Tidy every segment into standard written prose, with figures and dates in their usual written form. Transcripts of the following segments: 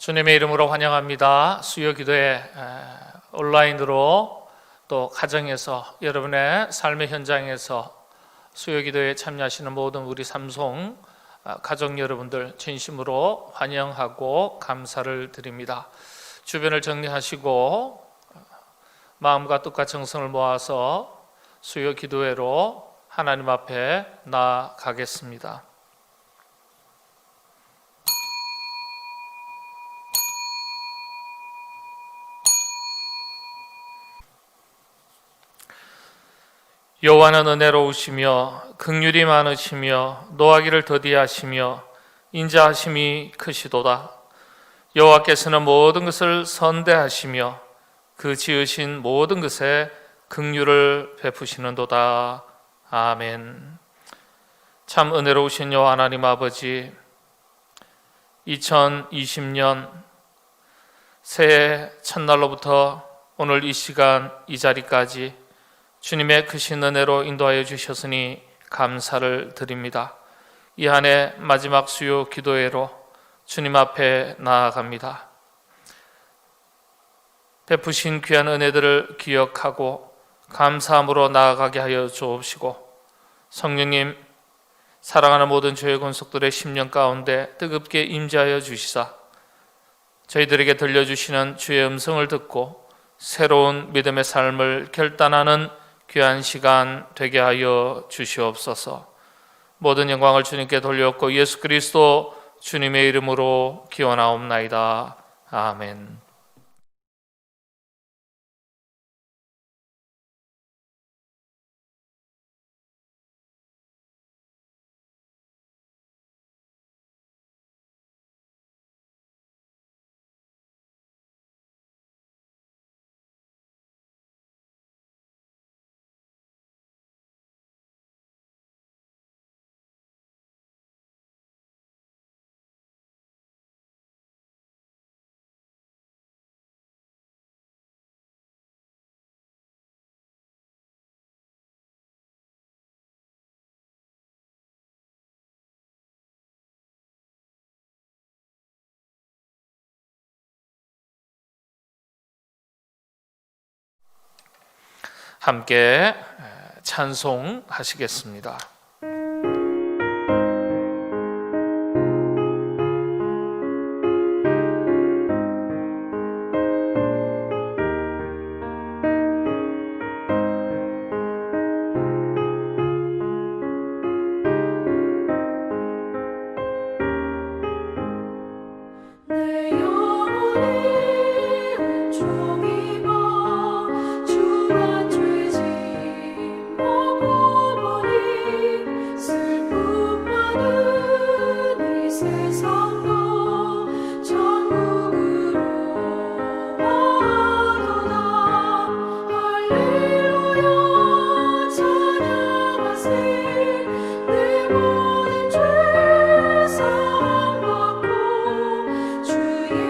주님의 이름으로 환영합니다. 수요 기도회 온라인으로 또 가정에서 여러분의 삶의 현장에서 수요 기도에 참여하시는 모든 우리 삼송 가족 여러분들 진심으로 환영하고 감사를 드립니다. 주변을 정리하시고 마음과 뜻과 정성을 모아서 수요 기도회로 하나님 앞에 나아가겠습니다. 여호와는 은혜로우시며 긍휼이 많으시며 노하기를 더디하시며 인자하심이 크시도다. 여호와께서는 모든 것을 선대하시며 그 지으신 모든 것에 긍휼을 베푸시는도다. 아멘. 참 은혜로우신 여호와 하나님 아버지, 2020년 새해 첫날로부터 오늘 이 시간 이 자리까지 주님의 크신 은혜로 인도하여 주셨으니 감사를 드립니다. 이 한 해 마지막 수요 기도회로 주님 앞에 나아갑니다. 베푸신 귀한 은혜들을 기억하고 감사함으로 나아가게 하여 주옵시고, 성령님 사랑하는 모든 교회 권속들의 심령 가운데 뜨겁게 임재하여 주시사 저희들에게 들려주시는 주의 음성을 듣고 새로운 믿음의 삶을 결단하는 귀한 시간 되게 하여 주시옵소서. 모든 영광을 주님께 돌려엎고 예수 그리스도 주님의 이름으로 기원하옵나이다. 아멘. 함께 찬송하시겠습니다. 주의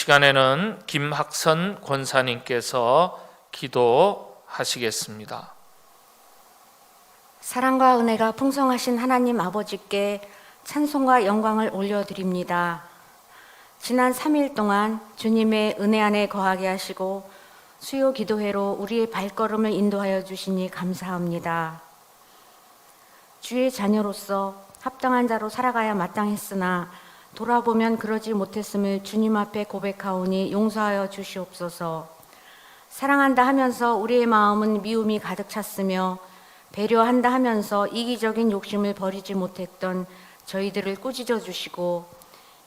시간에는 김학선 권사님께서 기도하시겠습니다. 사랑과 은혜가 풍성하신 하나님 아버지께 찬송과 영광을 올려드립니다. 지난 3일 동안 주님의 은혜 안에 거하게 하시고 수요 기도회로 우리의 발걸음을 인도하여 주시니 감사합니다. 주의 자녀로서 합당한 자로 살아가야 마땅했으나 돌아보면 그러지 못했음을 주님 앞에 고백하오니 용서하여 주시옵소서. 사랑한다 하면서 우리의 마음은 미움이 가득 찼으며 배려한다 하면서 이기적인 욕심을 버리지 못했던 저희들을 꾸짖어 주시고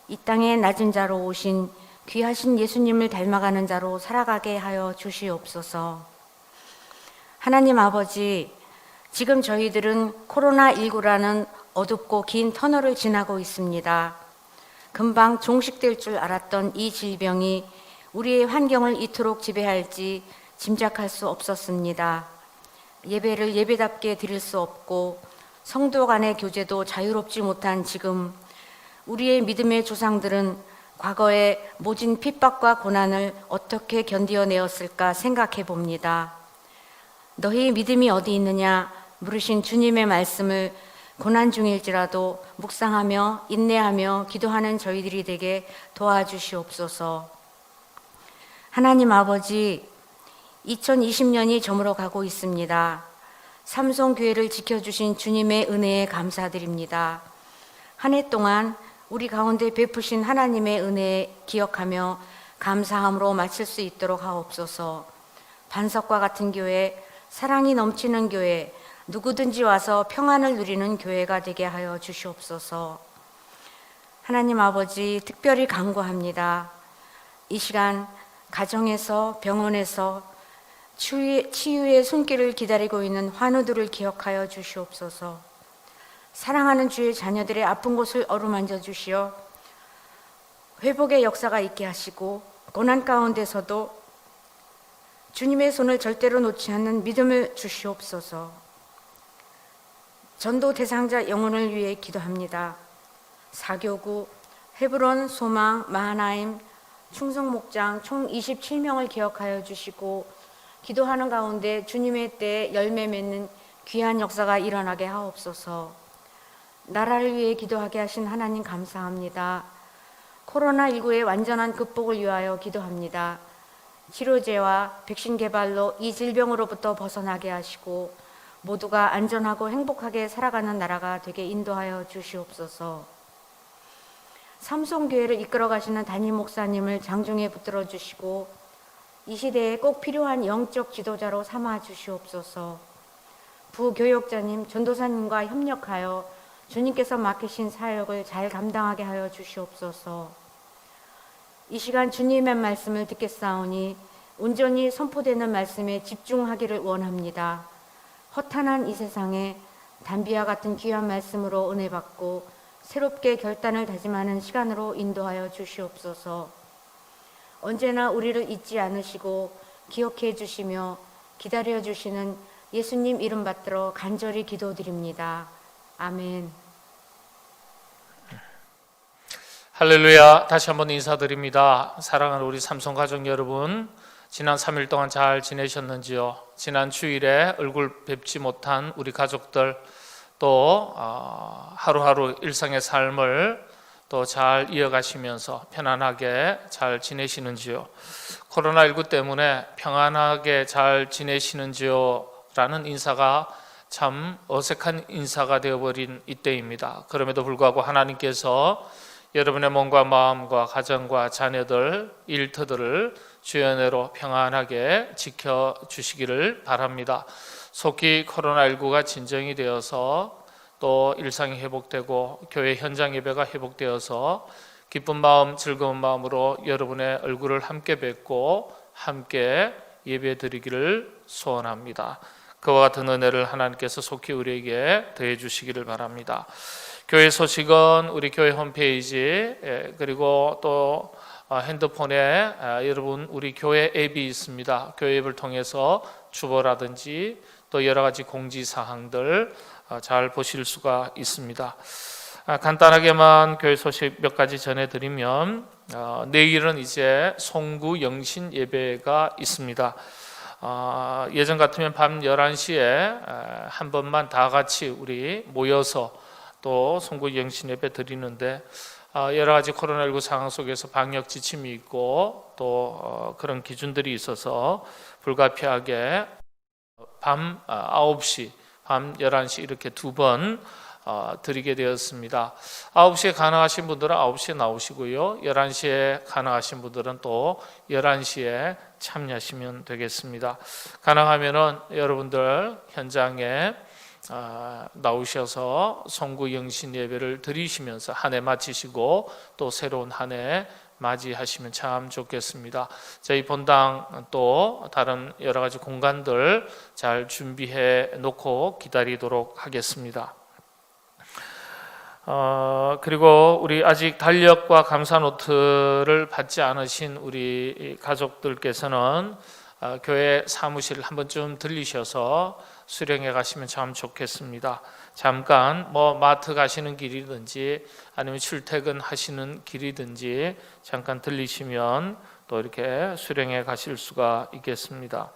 이 땅에 낮은 자로 오신 귀하신 예수님을 닮아가는 자로 살아가게 하여 주시옵소서. 하나님 아버지, 지금 저희들은 코로나19라는 어둡고 긴 터널을 지나고 있습니다. 금방 종식될 줄 알았던 이 질병이 우리의 환경을 이토록 지배할지 짐작할 수 없었습니다. 예배를 예배답게 드릴 수 없고 성도 간의 교제도 자유롭지 못한 지금 우리의 믿음의 조상들은 과거의 모진 핍박과 고난을 어떻게 견디어내었을까 생각해 봅니다. 너희 믿음이 어디 있느냐 물으신 주님의 말씀을 고난 중일지라도 묵상하며 인내하며 기도하는 저희들이 되게 도와주시옵소서. 하나님 아버지, 2020년이 저물어 가고 있습니다. 삼성교회를 지켜주신 주님의 은혜에 감사드립니다. 한 해 동안 우리 가운데 베푸신 하나님의 은혜 기억하며 감사함으로 마칠 수 있도록 하옵소서. 반석과 같은 교회, 사랑이 넘치는 교회, 누구든지 와서 평안을 누리는 교회가 되게 하여 주시옵소서. 하나님 아버지, 특별히 간구합니다. 이 시간 가정에서 병원에서 치유의 손길을 기다리고 있는 환우들을 기억하여 주시옵소서. 사랑하는 주의 자녀들의 아픈 곳을 어루만져 주시어 회복의 역사가 있게 하시고 고난 가운데서도 주님의 손을 절대로 놓지 않는 믿음을 주시옵소서. 전도 대상자 영혼을 위해 기도합니다. 사교구, 헤브론, 소망, 마하나임, 충성목장 총 27명을 기억하여 주시고 기도하는 가운데 주님의 때에 열매 맺는 귀한 역사가 일어나게 하옵소서. 나라를 위해 기도하게 하신 하나님 감사합니다. 코로나19의 완전한 극복을 위하여 기도합니다. 치료제와 백신 개발로 이 질병으로부터 벗어나게 하시고 모두가 안전하고 행복하게 살아가는 나라가 되게 인도하여 주시옵소서. 삼성교회를 이끌어 가시는 담임 목사님을 장중에 붙들어 주시고 이 시대에 꼭 필요한 영적 지도자로 삼아 주시옵소서. 부교역자님, 전도사님과 협력하여 주님께서 맡기신 사역을 잘 감당하게 하여 주시옵소서. 이 시간 주님의 말씀을 듣겠사오니 온전히 선포되는 말씀에 집중하기를 원합니다. 허탄한 이 세상에 단비와 같은 귀한 말씀으로 은혜 받고 새롭게 결단을 다짐하는 시간으로 인도하여 주시옵소서. 언제나 우리를 잊지 않으시고 기억해 주시며 기다려 주시는 예수님 이름 받들어 간절히 기도드립니다. 아멘. 할렐루야. 다시 한번 인사드립니다. 사랑하는 우리 삼성가족 여러분, 지난 3일 동안 잘 지내셨는지요? 지난 주일에 얼굴 뵙지 못한 우리 가족들 또 하루하루 일상의 삶을 또 잘 이어가시면서 편안하게 잘 지내시는지요? 코로나19 때문에 평안하게 잘 지내시는지요? 라는 인사가 참 어색한 인사가 되어버린 이때입니다. 그럼에도 불구하고 하나님께서 여러분의 몸과 마음과 가정과 자녀들, 일터들을 주의 은혜로 평안하게 지켜주시기를 바랍니다. 속히 코로나19가 진정이 되어서 또 일상이 회복되고 교회 현장 예배가 회복되어서 기쁜 마음, 즐거운 마음으로 여러분의 얼굴을 함께 뵙고 함께 예배 드리기를 소원합니다. 그와 같은 은혜를 하나님께서 속히 우리에게 더해 주시기를 바랍니다. 교회 소식은 우리 교회 홈페이지 그리고 또 핸드폰에 여러분 우리 교회 앱이 있습니다. 교회 앱을 통해서 주보라든지 또 여러 가지 공지사항들 잘 보실 수가 있습니다. 간단하게만 교회 소식 몇 가지 전해드리면 내일은 이제 송구 영신 예배가 있습니다. 예전 같으면 밤 11시에 한 번만 다 같이 우리 모여서 또 송구 영신 예배 드리는데 여러 가지 코로나19 상황 속에서 방역 지침이 있고 또 그런 기준들이 있어서 불가피하게 밤 9시, 밤 11시 이렇게 두 번 드리게 되었습니다. 9시에 가능하신 분들은 9시에 나오시고요. 11시에 가능하신 분들은 또 11시에 참여하시면 되겠습니다. 가능하면은 여러분들 현장에 나오셔서 송구 영신 예배를 드리시면서 한 해 마치시고 또 새로운 한 해 맞이하시면 참 좋겠습니다. 저희 본당 또 다른 여러 가지 공간들 잘 준비해 놓고 기다리도록 하겠습니다. 그리고 우리 아직 달력과 감사 노트를 받지 않으신 우리 가족들께서는 교회 사무실 한 번쯤 들리셔서 수령해 가시면 참 좋겠습니다. 잠깐 마트 가시는 길이든지 아니면 출퇴근 하시는 길이든지 잠깐 들리시면 또 이렇게 수령해 가실 수가 있겠습니다.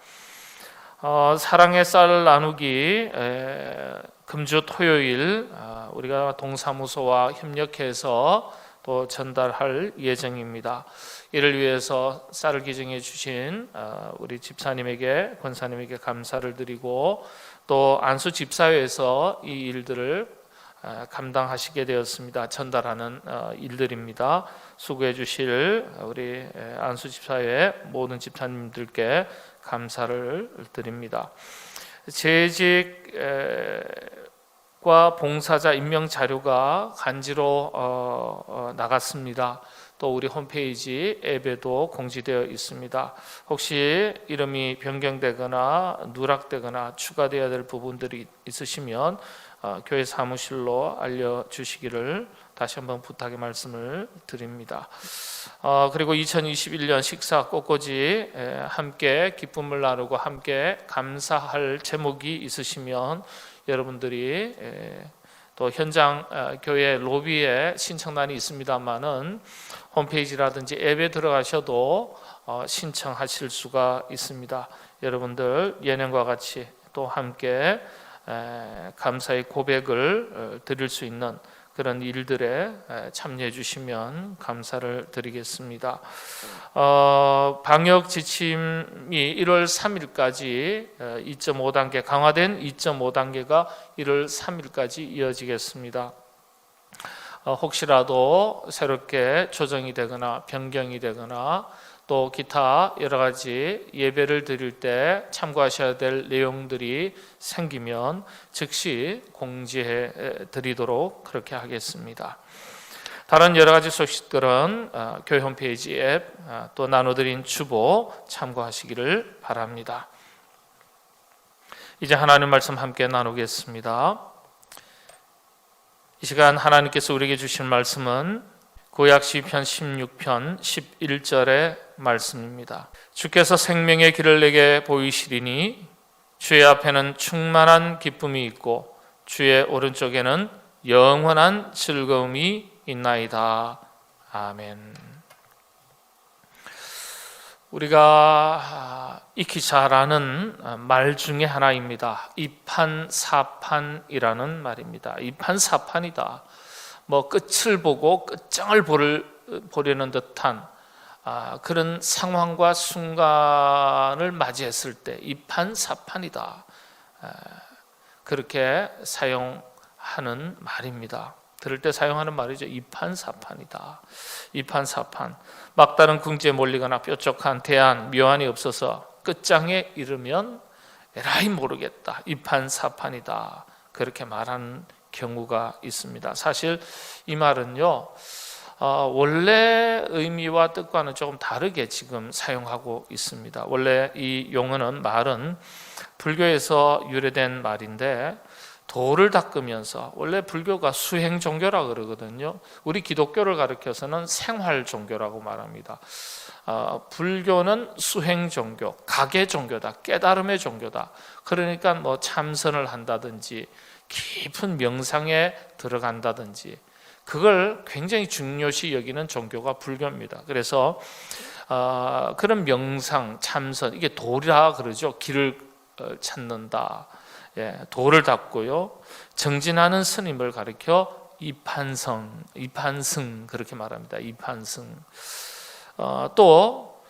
사랑의 쌀 나누기 금주 토요일 우리가 동사무소와 협력해서 또 전달할 예정입니다. 이를 위해서 쌀을 기증해 주신 우리 집사님에게, 권사님에게 감사를 드리고 또 안수 집사회에서 이 일들을 감당하시게 되었습니다. 전달하는 일들입니다. 수고해 주실 우리 안수 집사회 모든 집사님들께 감사를 드립니다. 재직과 봉사자 임명 자료가 간지로 나갔습니다. 또 우리 홈페이지 앱에도 공지되어 있습니다. 혹시 이름이 변경되거나 누락되거나 추가되어야 될 부분들이 있으시면 교회 사무실로 알려주시기를 다시 한번 부탁의 말씀을 드립니다. 그리고 2021년 식사 꽃꽂이 함께 기쁨을 나누고 함께 감사할 제목이 있으시면 여러분들이 또 현장 교회 로비에 신청란이 있습니다만은 홈페이지라든지 앱에 들어가셔도 신청하실 수가 있습니다. 여러분들 예년과 같이 또 함께 감사의 고백을 드릴 수 있는 그런 일들에 참여해 주시면 감사를 드리겠습니다. 방역 지침이 1월 3일까지 2.5단계 강화된 2.5단계가 1월 3일까지 이어지겠습니다. 혹시라도 새롭게 조정이 되거나 변경이 되거나 또 기타 여러 가지 예배를 드릴 때 참고하셔야 될 내용들이 생기면 즉시 공지해 드리도록 그렇게 하겠습니다. 다른 여러 가지 소식들은 교회 홈페이지 앱 또 나눠드린 주보 참고하시기를 바랍니다. 이제 하나님 말씀 함께 나누겠습니다. 이 시간 하나님께서 우리에게 주신 말씀은 구약 시편 16편 11절의 말씀입니다. 주께서 생명의 길을 내게 보이시리니 주의 앞에는 충만한 기쁨이 있고 주의 오른쪽에는 영원한 즐거움이 있나이다. 아멘. 우리가 익히 잘 아는 말 중에 하나입니다. 이판사판이라는 말입니다. 이판사판이다. 끝을 보고 끝장을 보려는 듯한 그런 상황과 순간을 맞이했을 때 이판사판이다. 그렇게 사용하는 말입니다. 들을 때 사용하는 말이죠. 이판사판이다. 이판사판. 막다른 궁지에 몰리거나 뾰족한 대안, 묘안이 없어서 끝장에 이르면 에라이 모르겠다. 이판사판이다. 그렇게 말하는 경우가 있습니다. 사실 이 말은요, 원래 의미와 뜻과는 조금 다르게 지금 사용하고 있습니다. 원래 이 용어는 말은 불교에서 유래된 말인데 도를 닦으면서, 원래 불교가 수행 종교라 그러거든요. 우리 기독교를 가리켜서는 생활 종교라고 말합니다. 불교는 수행 종교, 가계 종교다, 깨달음의 종교다. 그러니까 참선을 한다든지 깊은 명상에 들어간다든지 그걸 굉장히 중요시 여기는 종교가 불교입니다. 그래서 그런 명상, 참선, 이게 도리라 그러죠. 길을 찾는다. 예, 도를 닦고요. 정진하는 스님을 가리켜 이판승 그렇게 말합니다. 이판승. 또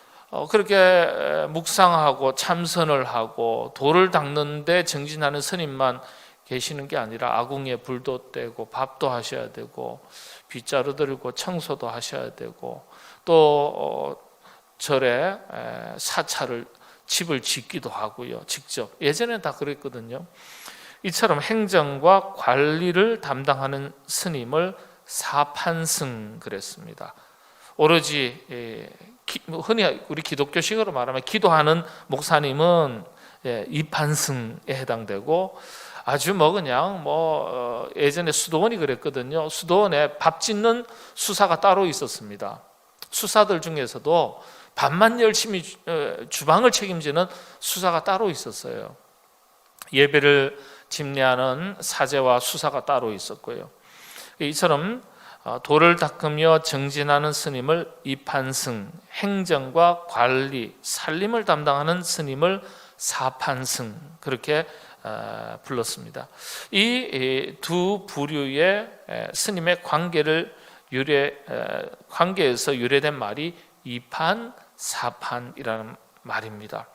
그렇게 묵상하고 참선을 하고 도를 닦는데 정진하는 스님만 계시는 게 아니라 아궁이에 불도 떼고 밥도 하셔야 되고 빗자루 들고 청소도 하셔야 되고 또 절에 사찰을 집을 짓기도 하고요. 직접 예전에는 다 그랬거든요. 이처럼 행정과 관리를 담당하는 스님을 사판승 그랬습니다. 오로지 흔히 우리 기독교식으로 말하면 기도하는 목사님은 이판승에 해당되고 아주 그냥 예전에 수도원이 그랬거든요. 수도원에 밥 짓는 수사가 따로 있었습니다. 수사들 중에서도 밥만 열심히 주방을 책임지는 수사가 따로 있었어요. 예배를 집례하는 사제와 수사가 따로 있었고요. 이처럼 도를 닦으며 정진하는 스님을 이판승, 행정과 관리, 살림을 담당하는 스님을 사판승 그렇게 불렀습니다. 이 두 부류의 스님의 관계에서 유래된 말이 이판, 사판이라는 말입니다.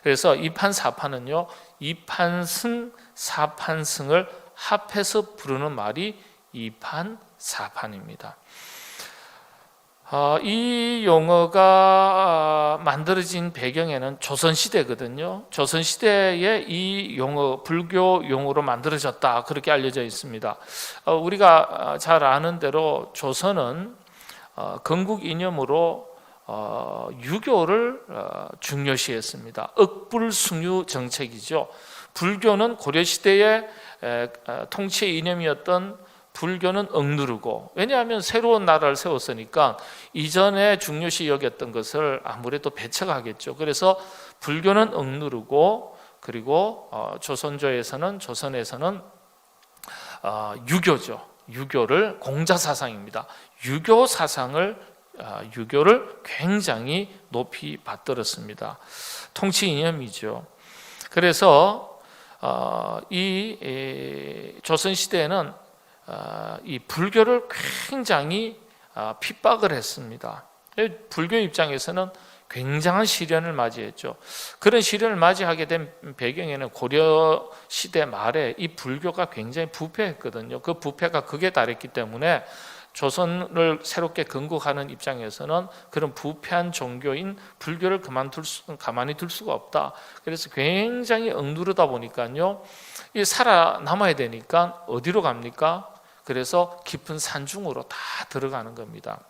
그래서 이판, 사판은요, 이판승, 사판승을 합해서 부르는 말이 이판, 사판입니다. 이 용어가 만들어진 배경에는 조선시대거든요. 조선시대에 이 용어, 불교 용어로 만들어졌다 그렇게 알려져 있습니다. 우리가 잘 아는 대로 조선은 건국 이념으로 유교를 중요시했습니다. 억불숭유 정책이죠. 불교는 고려시대의 통치 이념이었던 불교는 억누르고, 왜냐하면 새로운 나라를 세웠으니까 이전에 중요시 여겼던 것을 아무래도 배척하겠죠. 그래서 불교는 억누르고, 그리고 조선에서는 유교죠. 유교를 공자사상입니다. 유교를 굉장히 높이 받들었습니다. 통치 이념이죠. 그래서 이 조선시대에는 이 불교를 굉장히 핍박을 했습니다. 불교 입장에서는 굉장한 시련을 맞이했죠. 그런 시련을 맞이하게 된 배경에는 고려 시대 말에 이 불교가 굉장히 부패했거든요. 그 부패가 극에 달했기 때문에 조선을 새롭게 건국하는 입장에서는 그런 부패한 종교인 불교를 가만히 둘 수가 없다. 그래서 굉장히 억누르다 보니까요, 이 살아남아야 되니까 어디로 갑니까? 그래서 깊은 산중으로 다 들어가는 겁니다.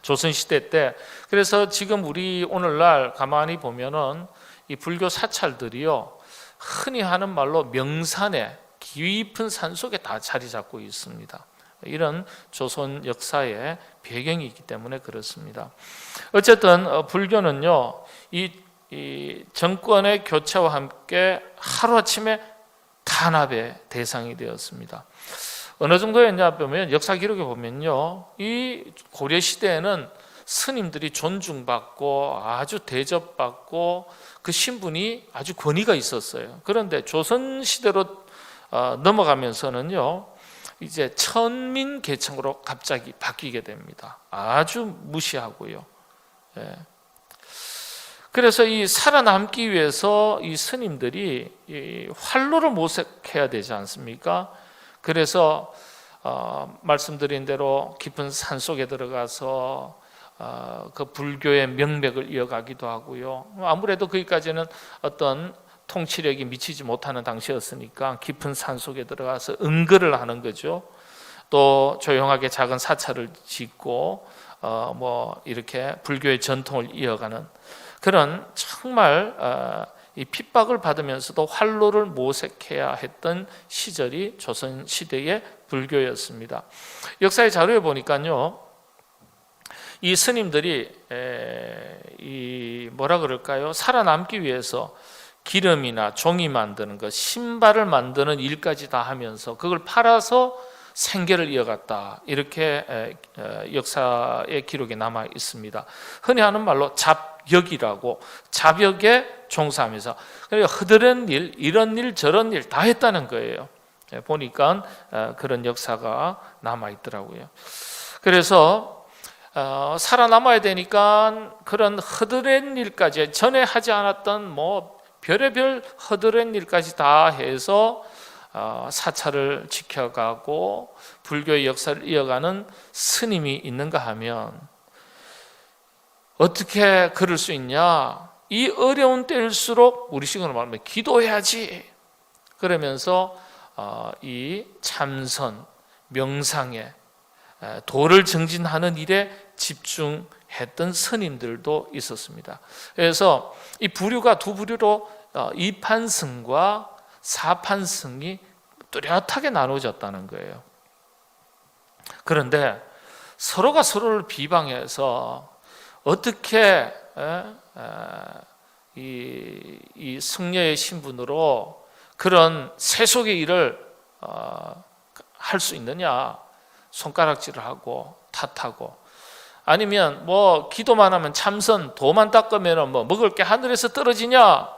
조선시대 때. 그래서 지금 우리 오늘날 가만히 보면은 이 불교 사찰들이요, 흔히 하는 말로 명산에 깊은 산 속에 다 자리 잡고 있습니다. 이런 조선 역사의 배경이 있기 때문에 그렇습니다. 어쨌든 불교는요, 이 정권의 교체와 함께 하루아침에 탄압의 대상이 되었습니다. 어느 정도였냐 보면 역사 기록에 보면요, 이 고려 시대에는 스님들이 존중받고 아주 대접받고 그 신분이 아주 권위가 있었어요. 그런데 조선 시대로 넘어가면서는요, 이제 천민 계층으로 갑자기 바뀌게 됩니다. 아주 무시하고요. 예. 그래서 이 살아남기 위해서 이 스님들이 이 활로를 모색해야 되지 않습니까? 그래서 말씀드린 대로 깊은 산 속에 들어가서 그 불교의 명맥을 이어가기도 하고요. 아무래도 거기까지는 어떤 통치력이 미치지 못하는 당시였으니까 깊은 산 속에 들어가서 은거를 하는 거죠. 또 조용하게 작은 사찰을 짓고 이렇게 불교의 전통을 이어가는 그런 정말 이 핍박을 받으면서도 활로를 모색해야 했던 시절이 조선 시대의 불교였습니다. 역사의 자료에 보니까요, 이 스님들이 살아남기 위해서 기름이나 종이 만드는 것, 신발을 만드는 일까지 다 하면서 그걸 팔아서 생계를 이어갔다. 이렇게 역사의 기록에 남아 있습니다. 흔히 하는 말로 잡역이라고, 잡역에 종사하면서 허드렛 일, 이런 일 저런 일 다 했다는 거예요. 보니까 그런 역사가 남아 있더라고요. 그래서 살아남아야 되니까 그런 허드렛 일까지, 전에 하지 않았던 뭐 별의별 허드렛 일까지 다 해서 사찰을 지켜가고 불교의 역사를 이어가는 스님이 있는가 하면 어떻게 그럴 수 있냐? 이 어려운 때일수록 우리 식으로 말하면 기도해야지. 그러면서 이 참선, 명상에, 도를 증진하는 일에 집중했던 스님들도 있었습니다. 그래서 이 부류가 두 부류로 이판승과 사판승이 뚜렷하게 나눠졌다는 거예요. 그런데 서로가 서로를 비방해서 어떻게 이 승려의 신분으로 그런 세속의 일을 할 수 있느냐, 손가락질을 하고 탓하고, 아니면 뭐 기도만 하면 참선, 도만 닦으면 뭐 먹을 게 하늘에서 떨어지냐,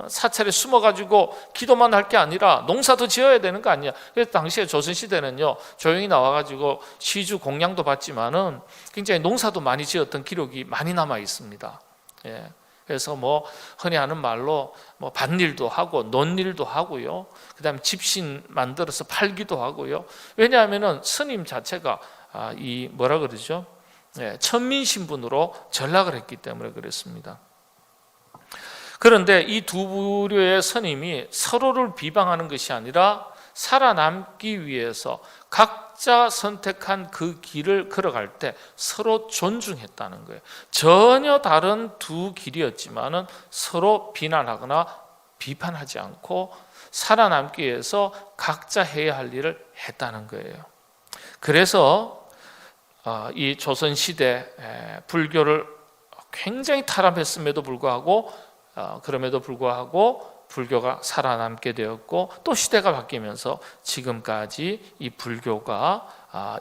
사찰에 숨어가지고 기도만 할 게 아니라 농사도 지어야 되는 거 아니냐. 그래서 당시에 조선시대는요, 조용히 나와가지고 시주 공양도 받지만은 굉장히 농사도 많이 지었던 기록이 많이 남아 있습니다. 예. 그래서 뭐 흔히 하는 말로 뭐 밭일도 하고 논일도 하고요. 그다음에 집신 만들어서 팔기도 하고요. 왜냐하면은 스님 자체가 이 뭐라 그러죠? 예, 천민 신분으로 전락을 했기 때문에 그랬습니다. 그런데 이 두 부류의 스님이 서로를 비방하는 것이 아니라 살아남기 위해서 각자 선택한 그 길을 걸어갈 때 서로 존중했다는 거예요. 전혀 다른 두 길이었지만은 서로 비난하거나 비판하지 않고 살아남기 위해서 각자 해야 할 일을 했다는 거예요. 그래서 이 조선시대 불교를 굉장히 타락했음에도 불구하고 불교가 살아남게 되었고, 또 시대가 바뀌면서 지금까지 이 불교가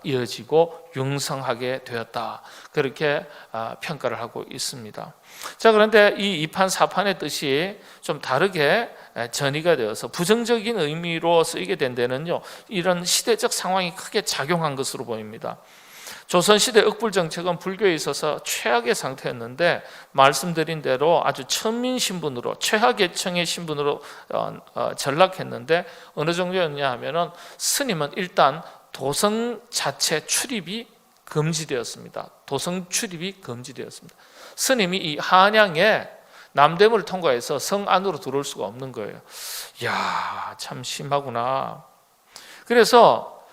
이어지고 융성하게 되었다, 그렇게 평가를 하고 있습니다. 자, 그런데 이 이판 사판의 뜻이 좀 다르게 전이가 되어서 부정적인 의미로 쓰이게 된 데는요, 이런 시대적 상황이 크게 작용한 것으로 보입니다. 조선시대 억불정책은 불교에 있어서 최악의 상태였는데, 말씀드린 대로 아주 천민 신분으로, 최하계층의 신분으로 전락했는데, 어느 정도였냐 하면은 스님은 일단 도성 자체 출입이 금지되었습니다. 도성 출입이 금지되었습니다. 스님이 이 한양에 남대문을 통과해서 성 안으로 들어올 수가 없는 거예요. 이야, 참 심하구나. 그래서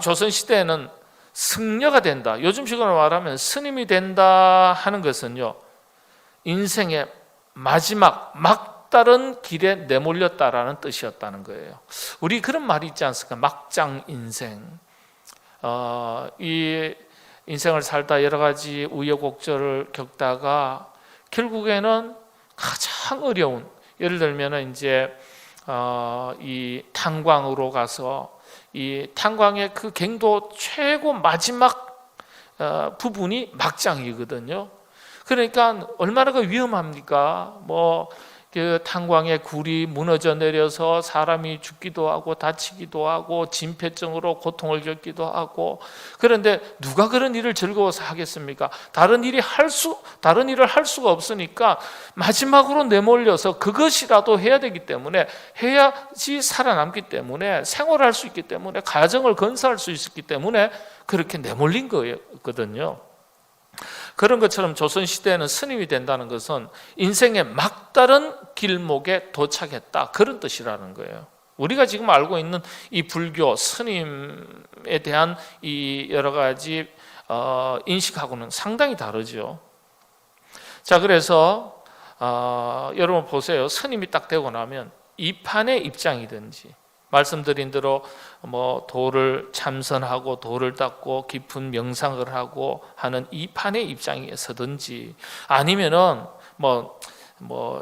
조선시대에는 승려가 된다, 요즘식으로 말하면 스님이 된다 하는 것은요, 인생의 마지막 막다른 길에 내몰렸다라는 뜻이었다는 거예요. 우리 그런 말이 있지 않습니까? 막장 인생. 이 인생을 살다 여러 가지 우여곡절을 겪다가 결국에는 가장 어려운, 예를 들면 이제 이 탄광으로 가서 이 탄광의 그 갱도 최고 마지막 부분이 막장이거든요. 그러니까 얼마나 그 위험합니까? 뭐 그 탄광의 굴이 무너져 내려서 사람이 죽기도 하고 다치기도 하고 진폐증으로 고통을 겪기도 하고. 그런데 누가 그런 일을 즐거워서 하겠습니까? 다른 일을 할 수가 없으니까 마지막으로 내몰려서 그것이라도 해야 되기 때문에, 해야지 살아남기 때문에, 생활할 수 있기 때문에, 가정을 건설할 수 있었기 때문에 그렇게 내몰린 거거든요. 그런 것처럼 조선시대에는 스님이 된다는 것은 인생의 막다른 길목에 도착했다, 그런 뜻이라는 거예요. 우리가 지금 알고 있는 이 불교 스님에 대한 이 여러 가지 인식하고는 상당히 다르죠. 자, 그래서 여러분 보세요. 스님이 딱 되고 나면 이판의 입장이든지, 말씀드린 대로 뭐 도를 참선하고 도를 닦고 깊은 명상을 하고 하는 이 판의 입장에 서든지, 아니면은 뭐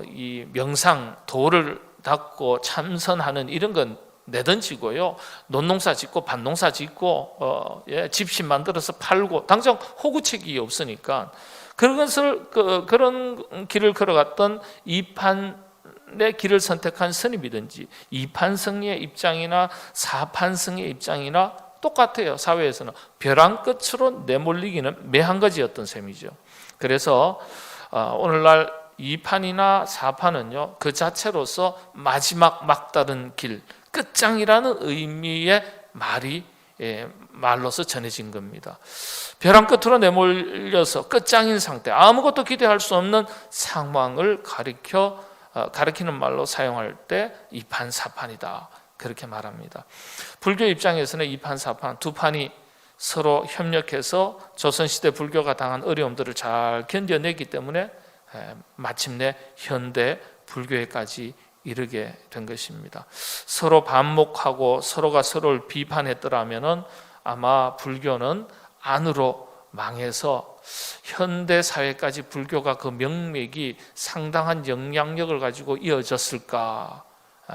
이 명상 도를 닦고 참선하는 이런 건 내던지고요, 논농사 짓고 밭농사 짓고 집신 만들어서 팔고, 당장 호구책이 없으니까 그런 길을 걸어갔던 이판의 길을 선택한 스님이든지 이판승의 입장이나 사판승의 입장이나 똑같아요. 사회에서는 벼랑 끝으로 내몰리기는 매한가지였던 셈이죠. 그래서 오늘날 2판이나 4판은요, 그 자체로서 마지막 막다른 길, 끝장이라는 의미의 말로서 전해진 겁니다. 벼랑 끝으로 내몰려서 끝장인 상태, 아무것도 기대할 수 없는 상황을 가리키는 말로 사용할 때 2판, 4판이다, 그렇게 말합니다. 불교 입장에서는 2판, 4판, 두 판이 서로 협력해서 조선시대 불교가 당한 어려움들을 잘 견뎌내기 때문에 마침내 현대 불교에까지 이르게 된 것입니다. 서로 반목하고 서로가 서로를 비판했더라면 아마 불교는 안으로 망해서 현대 사회까지 불교가 그 명맥이 상당한 영향력을 가지고 이어졌을까,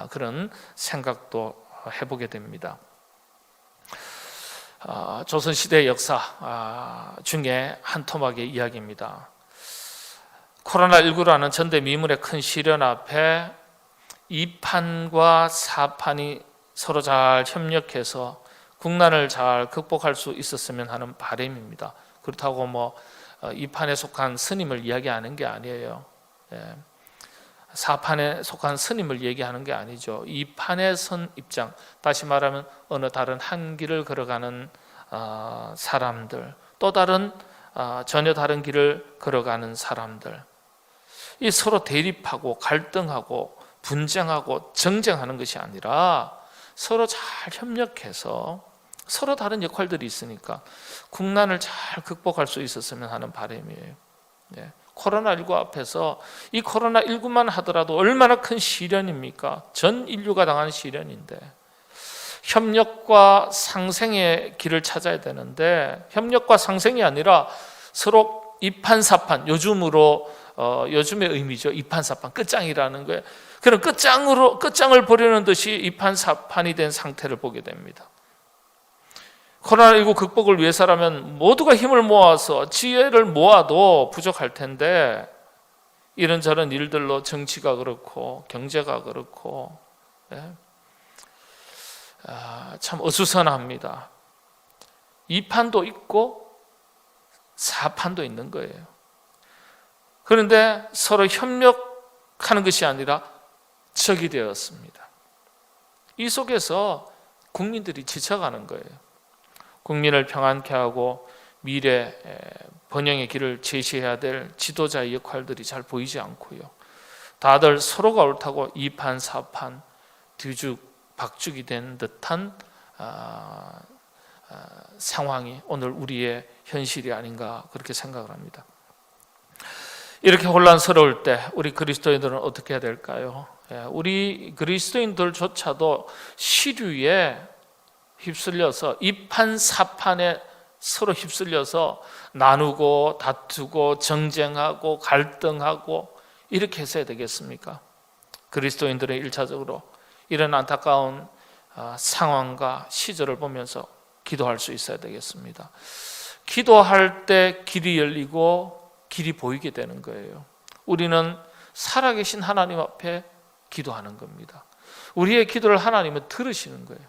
그런 생각도 해보게 됩니다. 조선시대 역사 중에 한 토막의 이야기입니다. 코로나19라는 전대미문의 큰 시련 앞에 2판과 4판이 서로 잘 협력해서 국난을 잘 극복할 수 있었으면 하는 바람입니다. 그렇다고 2판에 속한 스님을 이야기하는 게 아니에요. 4판에 속한 스님을 얘기하는 게 아니죠. 2판에 선 입장, 다시 말하면 어느 다른 한 길을 걸어가는 사람들, 또 다른 전혀 다른 길을 걸어가는 사람들, 이 서로 대립하고 갈등하고 분쟁하고 정쟁하는 것이 아니라 서로 잘 협력해서 서로 다른 역할들이 있으니까 국난을 잘 극복할 수 있었으면 하는 바람이에요. 코로나19 앞에서 이 코로나19만 하더라도 얼마나 큰 시련입니까? 전 인류가 당한 시련인데 협력과 상생의 길을 찾아야 되는데 협력과 상생이 아니라 서로 이판사판, 요즘의 의미죠. 이판사판, 끝장이라는 거예요. 그런 끝장을 보려는 듯이 이판사판이 된 상태를 보게 됩니다. 코로나19 극복을 위해서라면 모두가 힘을 모아서 지혜를 모아도 부족할 텐데 이런저런 일들로 정치가 그렇고 경제가 그렇고 참 어수선합니다. 2판도 있고 4판도 있는 거예요. 그런데 서로 협력하는 것이 아니라 적이 되었습니다. 이 속에서 국민들이 지쳐가는 거예요. 국민을 평안케 하고 미래 번영의 길을 제시해야 될 지도자의 역할들이 잘 보이지 않고요. 다들 서로가 옳다고 2판, 4판 뒤죽박죽이 된 듯한 상황이 오늘 우리의 현실이 아닌가 그렇게 생각을 합니다. 이렇게 혼란스러울 때 우리 그리스도인들은 어떻게 해야 될까요? 우리 그리스도인들조차도 시류에 휩쓸려서 이판 사판에 서로 휩쓸려서 나누고 다투고 정쟁하고 갈등하고 이렇게 해서야 되겠습니까? 그리스도인들의 1차적으로 이런 안타까운 상황과 시절을 보면서 기도할 수 있어야 되겠습니다. 기도할 때 길이 열리고 길이 보이게 되는 거예요. 우리는 살아계신 하나님 앞에 기도하는 겁니다. 우리의 기도를 하나님은 들으시는 거예요.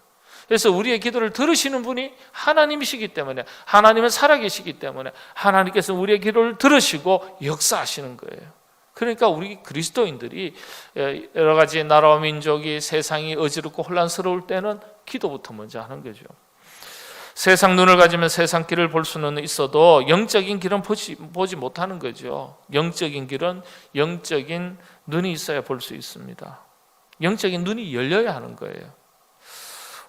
그래서 우리의 기도를 들으시는 분이 하나님이시기 때문에, 하나님은 살아계시기 때문에 하나님께서 우리의 기도를 들으시고 역사하시는 거예요. 그러니까 우리 그리스도인들이 여러 가지 나라와 민족이 세상이 어지럽고 혼란스러울 때는 기도부터 먼저 하는 거죠. 세상 눈을 가지면 세상 길을 볼 수는 있어도 영적인 길은 보지 못하는 거죠. 영적인 길은 영적인 눈이 있어야 볼 수 있습니다. 영적인 눈이 열려야 하는 거예요.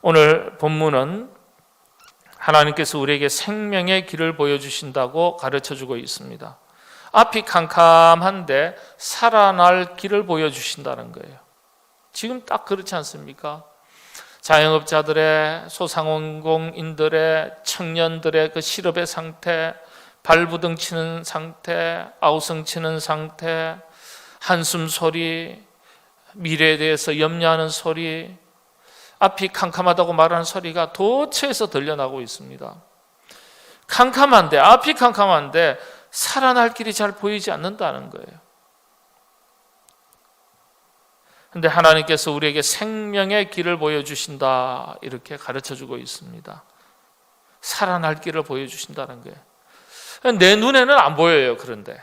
오늘 본문은 하나님께서 우리에게 생명의 길을 보여주신다고 가르쳐주고 있습니다. 앞이 캄캄한데 살아날 길을 보여주신다는 거예요. 지금 딱 그렇지 않습니까? 자영업자들의, 소상공인들의, 청년들의 그 실업의 상태, 발부둥 치는 상태, 아우성 치는 상태, 한숨 소리, 미래에 대해서 염려하는 소리, 앞이 캄캄하다고 말하는 소리가 도처에서 들려나고 있습니다. 캄캄한데, 앞이 캄캄한데 살아날 길이 잘 보이지 않는다는 거예요. 근데 하나님께서 우리에게 생명의 길을 보여주신다, 이렇게 가르쳐주고 있습니다. 살아날 길을 보여주신다는 거예요. 내 눈에는 안 보여요. 그런데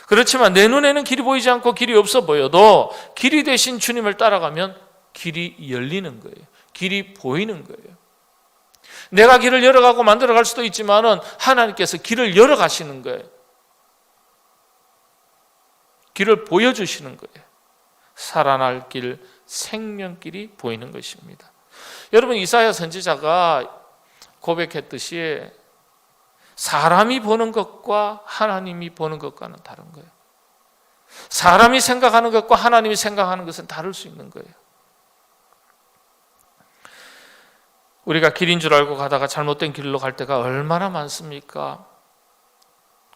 그렇지만 내 눈에는 길이 보이지 않고 길이 없어 보여도 길이 되신 주님을 따라가면 길이 열리는 거예요. 길이 보이는 거예요. 내가 길을 열어가고 만들어갈 수도 있지만은 하나님께서 길을 열어가시는 거예요. 길을 보여주시는 거예요. 살아날 길, 생명길이 보이는 것입니다. 여러분, 이사야 선지자가 고백했듯이 사람이 보는 것과 하나님이 보는 것과는 다른 거예요. 사람이 생각하는 것과 하나님이 생각하는 것은 다를 수 있는 거예요. 우리가 길인 줄 알고 가다가 잘못된 길로 갈 때가 얼마나 많습니까?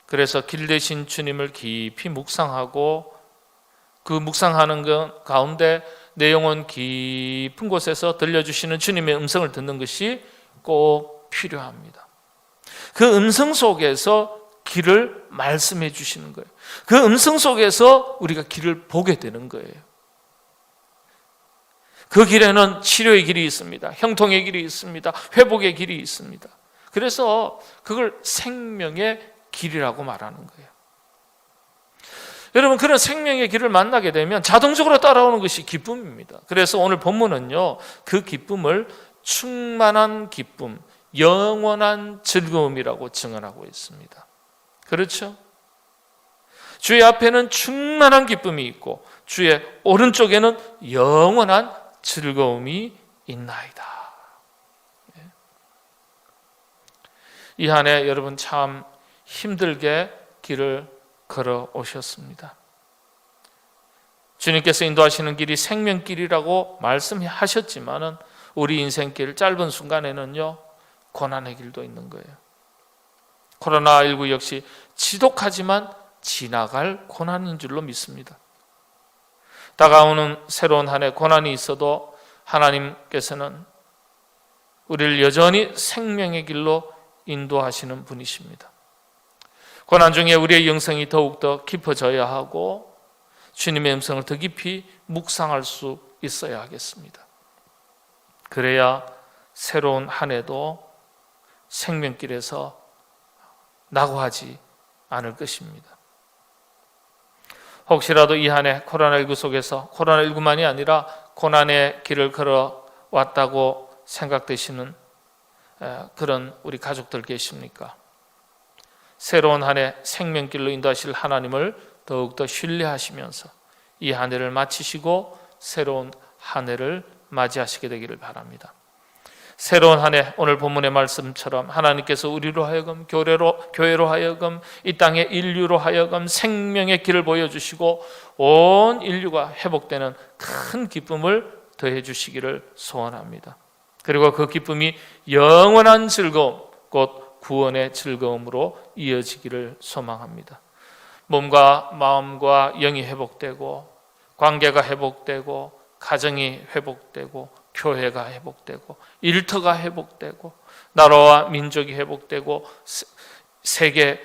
그래서 길 대신 주님을 깊이 묵상하고 그 묵상하는 것 가운데 내 영혼 깊은 곳에서 들려주시는 주님의 음성을 듣는 것이 꼭 필요합니다. 그 음성 속에서 길을 말씀해 주시는 거예요. 그 음성 속에서 우리가 길을 보게 되는 거예요. 그 길에는 치료의 길이 있습니다. 형통의 길이 있습니다. 회복의 길이 있습니다. 그래서 그걸 생명의 길이라고 말하는 거예요. 여러분, 그런 생명의 길을 만나게 되면 자동적으로 따라오는 것이 기쁨입니다. 그래서 오늘 본문은요, 그 기쁨을 충만한 기쁨, 영원한 즐거움이라고 증언하고 있습니다. 그렇죠? 주의 앞에는 충만한 기쁨이 있고 주의 오른쪽에는 영원한 즐거움이 있나이다. 이 한 해 여러분 참 힘들게 길을 걸어 오셨습니다. 주님께서 인도하시는 길이 생명길이라고 말씀하셨지만은 우리 인생길 짧은 순간에는요, 고난의 길도 있는 거예요. 코로나19 역시 지독하지만 지나갈 고난인 줄로 믿습니다. 다가오는 새로운 한 해 고난이 있어도 하나님께서는 우리를 여전히 생명의 길로 인도하시는 분이십니다. 고난 중에 우리의 영성이 더욱더 깊어져야 하고 주님의 음성을 더 깊이 묵상할 수 있어야 하겠습니다. 그래야 새로운 한 해도 생명길에서 낙오하지 않을 것입니다. 혹시라도 이 한 해 코로나19 속에서 코로나19만이 아니라 고난의 길을 걸어왔다고 생각되시는 그런 우리 가족들 계십니까? 새로운 한 해 생명길로 인도하실 하나님을 더욱더 신뢰하시면서 이 한 해를 마치시고 새로운 한 해를 맞이하시게 되기를 바랍니다. 새로운 한 해, 오늘 본문의 말씀처럼 하나님께서 우리로 하여금 교회로 하여금 이 땅의 인류로 하여금 생명의 길을 보여주시고 온 인류가 회복되는 큰 기쁨을 더해 주시기를 소원합니다. 그리고 그 기쁨이 영원한 즐거움, 곧 구원의 즐거움으로 이어지기를 소망합니다. 몸과 마음과 영이 회복되고 관계가 회복되고 가정이 회복되고 교회가 회복되고 일터가 회복되고 나라와 민족이 회복되고 세계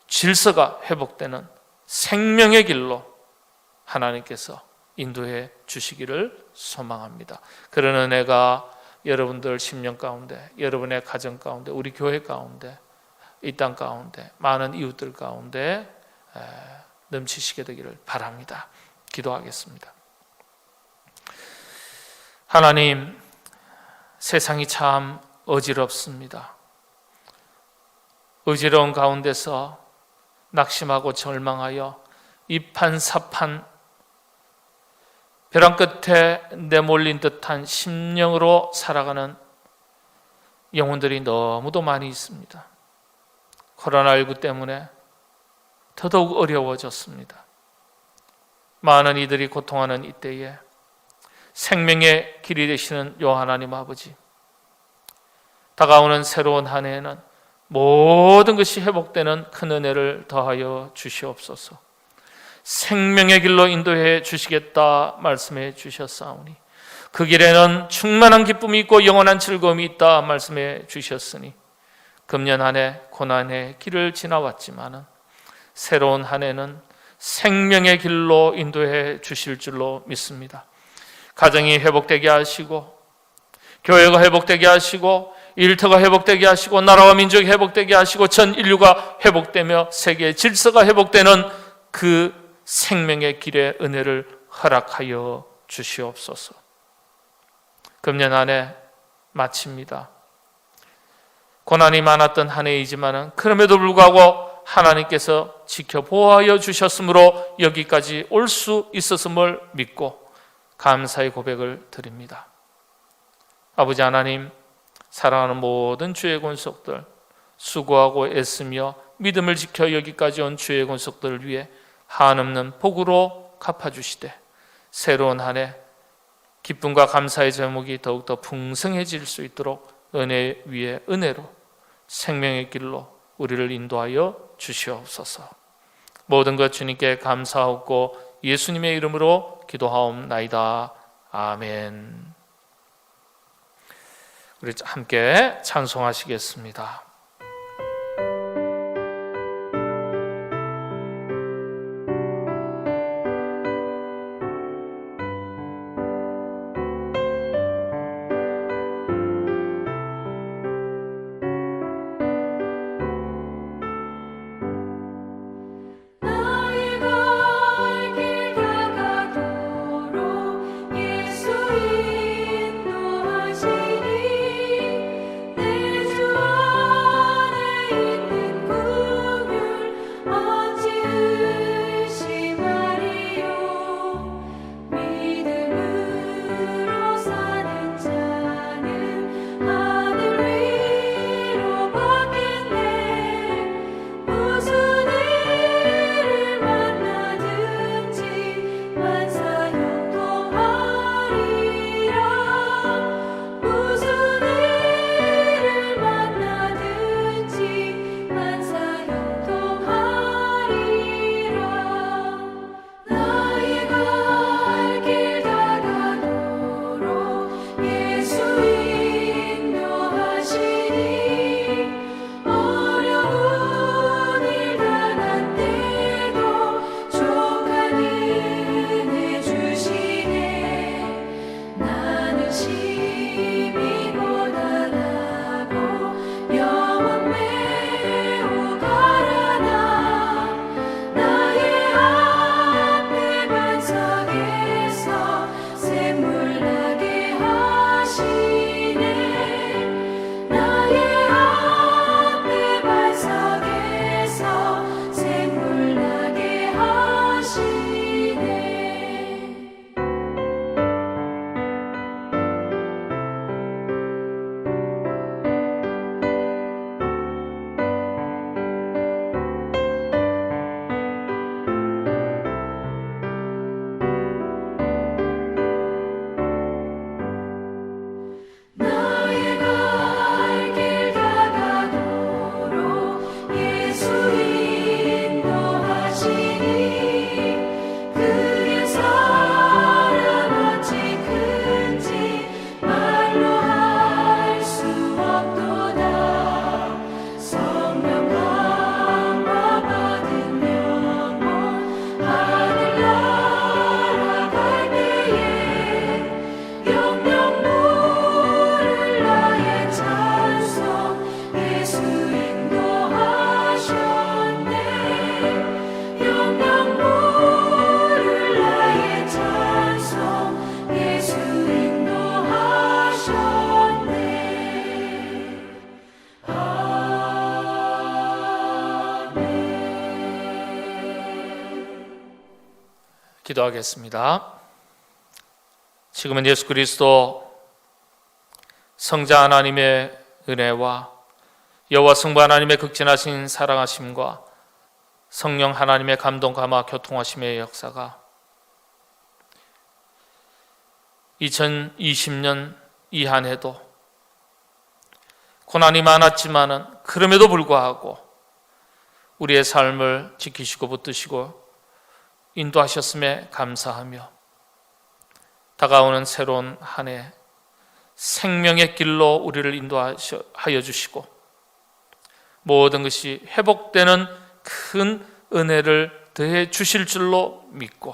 질서가 회복되는 생명의 길로 하나님께서 인도해 주시기를 소망합니다. 그런 은혜가 여러분들 심령 가운데, 여러분의 가정 가운데, 우리 교회 가운데, 이 땅 가운데, 많은 이웃들 가운데 넘치시게 되기를 바랍니다. 기도하겠습니다. 하나님, 세상이 참 어지럽습니다. 어지러운 가운데서 낙심하고 절망하여 이판사판 벼랑 끝에 내몰린 듯한 심령으로 살아가는 영혼들이 너무도 많이 있습니다. 코로나19 때문에 더더욱 어려워졌습니다. 많은 이들이 고통하는 이때에 생명의 길이 되시는 요 하나님 아버지, 다가오는 새로운 한 해에는 모든 것이 회복되는 큰 은혜를 더하여 주시옵소서. 생명의 길로 인도해 주시겠다 말씀해 주셨사오니 그 길에는 충만한 기쁨이 있고 영원한 즐거움이 있다 말씀해 주셨으니 금년 한 해 고난의 길을 지나왔지만은 새로운 한 해는 생명의 길로 인도해 주실 줄로 믿습니다. 가정이 회복되게 하시고 교회가 회복되게 하시고 일터가 회복되게 하시고 나라와 민족이 회복되게 하시고 전 인류가 회복되며 세계의 질서가 회복되는 그 생명의 길의 은혜를 허락하여 주시옵소서. 금년 한 해 마칩니다. 고난이 많았던 한 해이지만 그럼에도 불구하고 하나님께서 지켜보아여 주셨으므로 여기까지 올 수 있었음을 믿고 감사의 고백을 드립니다. 아버지 하나님, 사랑하는 모든 주의 권속들 수고하고 애쓰며 믿음을 지켜 여기까지 온 주의 권속들을 위해 한없는 복으로 갚아주시되 새로운 한 해 기쁨과 감사의 제목이 더욱더 풍성해질 수 있도록 은혜 위에 은혜로 생명의 길로 우리를 인도하여 주시옵소서. 모든 것 주님께 감사하고 예수님의 이름으로 기도하옵나이다. 아멘. 우리 함께 찬송하시겠습니다. 기도하겠습니다. 지금은 예수 그리스도 성자 하나님의 은혜와 여호와 성부 하나님의 극진하신 사랑하심과 성령 하나님의 감동 감화 교통하심의 역사가 2020년 이 한 해도 고난이 많았지만은 그럼에도 불구하고 우리의 삶을 지키시고 붙드시고 인도하셨음에 감사하며 다가오는 새로운 한 해 생명의 길로 우리를 인도하여 주시고 모든 것이 회복되는 큰 은혜를 더해 주실 줄로 믿고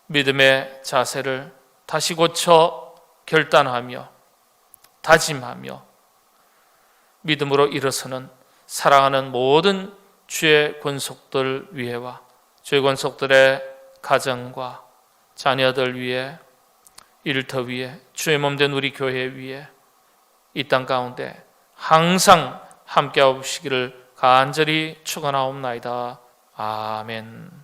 믿음의 자세를 다시 고쳐 결단하며 다짐하며 믿음으로 일어서는 사랑하는 모든 주의 권속들 위에와 주의 권속들의 가정과 자녀들 위에 일터 위에 주의 몸된 우리 교회 위에 이 땅 가운데 항상 함께 하시기를 간절히 축원하옵나이다. 아멘.